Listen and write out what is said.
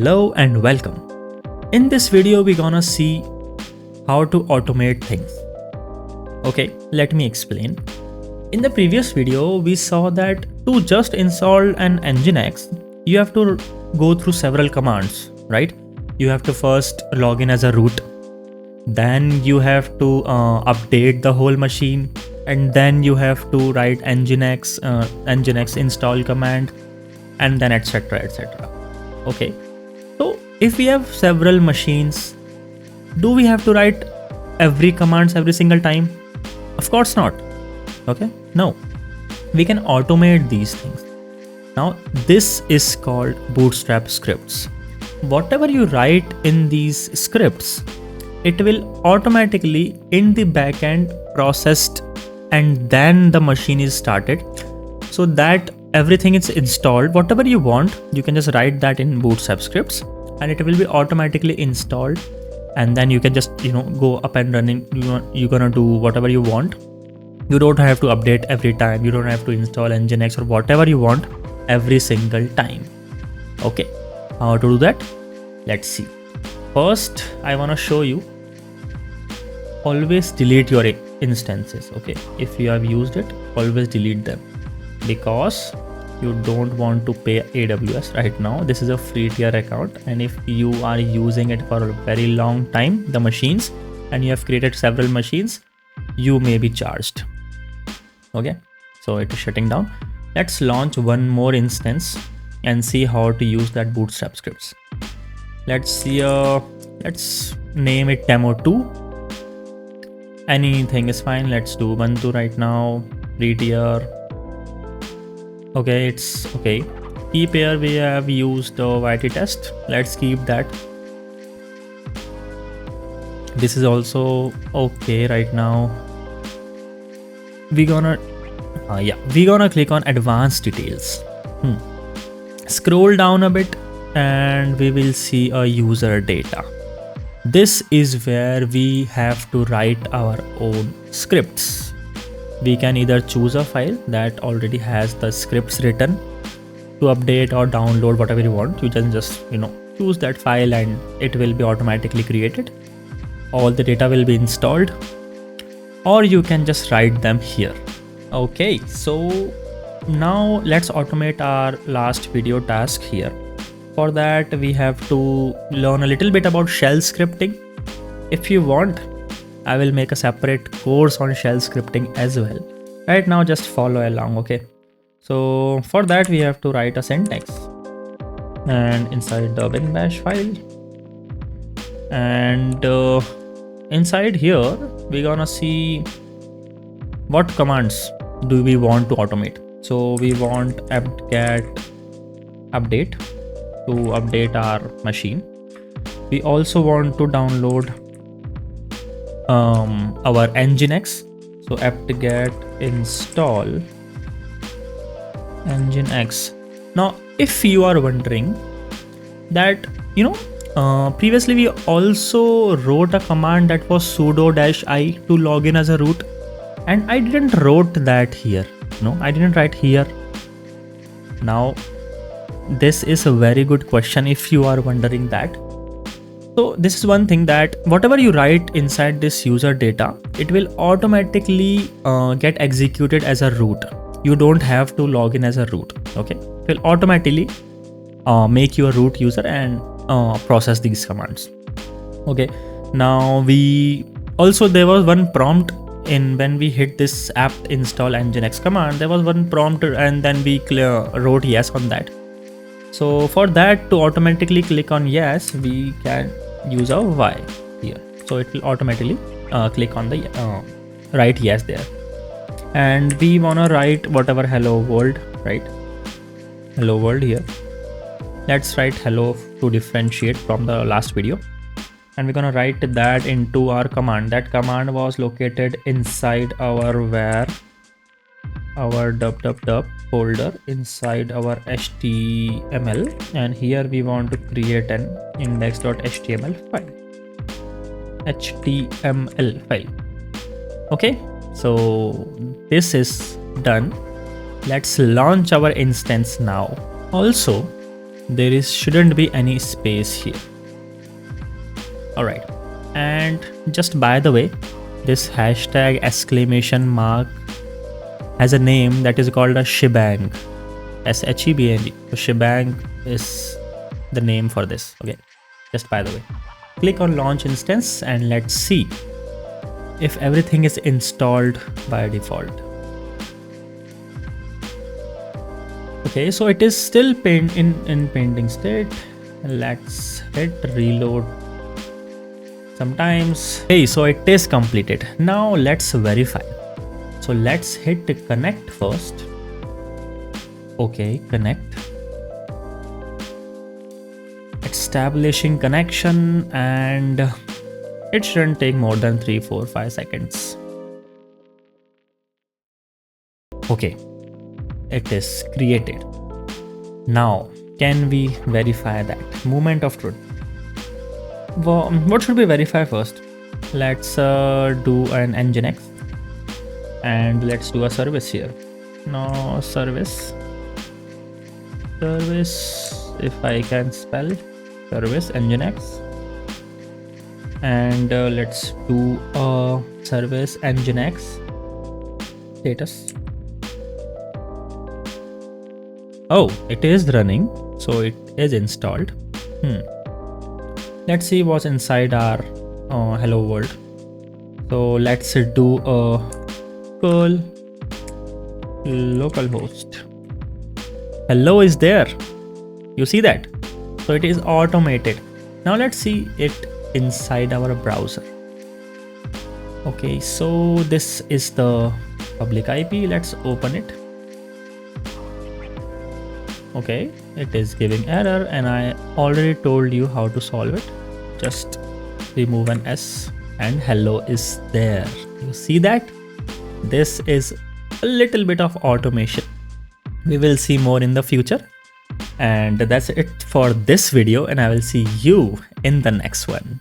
Hello and welcome. In this video, we're gonna see how to automate things. Okay, let me explain. In the previous video, we saw that to just install an Nginx, you have to go through several commands, right? You have to first log in as a root. Then you have to update the whole machine. And then you have to write Nginx install command, and then etc. etc. Okay. So if we have several machines, do we have to write every commands every single time? Of course not. Okay, no. We can automate these things. Now this is called Bootstrap Scripts. Whatever you write in these scripts, it will automatically in the backend processed, and then the machine is started, so that everything is installed. Whatever you want, you can just write that in Bootstrap Scripts and it will be automatically installed, and then you can just go up and running. You're gonna do whatever you want. You don't have to update every time. You don't have to install Nginx or whatever you want every single time. Okay, how to do that? Let's see. First, I want to show you. Always delete your instances. Okay, if you have used it, always delete them, because you don't want to pay AWS right now. This is a free tier account, and if you are using it for a very long time, the machines, and you have created several machines, you may be charged. Okay, so it is shutting down. Let's launch one more instance and see how to use that Bootstrap Scripts. Let's see, let's name it demo2. Anything is fine. Let's do Ubuntu right now. Free tier. Okay, it's okay. Keep here, we have used the YT test. Let's keep that. This is also okay right now. We're gonna click on advanced details. Scroll down a bit and we will see a user data. This is where we have to write our own scripts. We can either choose a file that already has the scripts written to update or download, whatever you want. You can just choose that file and it will be automatically created. All the data will be installed, or you can just write them here. Okay, so now let's automate our last video task here. For that, we have to learn a little bit about shell scripting. If you want, I will make a separate course on shell scripting as well. Right now, just follow along, okay? So for that, we have to write a syntax, and inside the bin bash file, and inside here, we're gonna see what commands do we want to automate. So we want apt-get update to update our machine. We also want to download our Nginx. So apt-get install Nginx. Now, if you are wondering that, previously we also wrote a command that was sudo-i to log in as a root, and I didn't wrote that here. No, I didn't write here. Now, this is a very good question if you are wondering that. So this is one thing, that whatever you write inside this user data, it will automatically get executed as a root. You don't have to log in as a root. Okay, it will automatically make you a root user and process these commands. Okay, now there was one prompt when we hit this apt install Nginx command. There was one prompt, and then we wrote yes on that. So for that, to automatically click on yes, we can use a Y here. So it will automatically click on the write yes there. And we wanna write whatever hello world, right? Hello world here. Let's write hello to differentiate from the last video. And we're gonna write that into our command. That command was located inside our www folder inside our HTML, and here we want to create an index.html file. Okay, so this is done. Let's launch our instance now. Also, shouldn't be any space here. All right, and just by the way, this hashtag exclamation mark has a name that is called a shebang, shebang. So shebang is the name for this. Okay, just by the way, click on launch instance and let's see if everything is installed by default. Okay, so it is still in pending state. Let's hit reload. Sometimes, hey, so it is completed. Now let's verify. So let's hit connect first. Okay, connect. Establishing connection, and it shouldn't take more than 3, 4, 5 seconds. Okay, it is created. Now, can we verify that? Moment of truth. Well, what should we verify first? Let's do an nginx, and let's do a service here. No, service, if I can spell service nginx, and let's do a service nginx status. Oh, it is running, so it is installed. Let's see what's inside our hello world. So let's do a curl localhost. Hello is there. You see that? So it is automated. Now let's see it inside our browser. Okay, so this is the public IP. Let's open it. Okay, it is giving error, and I already told you how to solve it. Just remove an S and hello is there. You see that? This is a little bit of automation. We will see more in the future. And that's it for this video, and I will see you in the next one.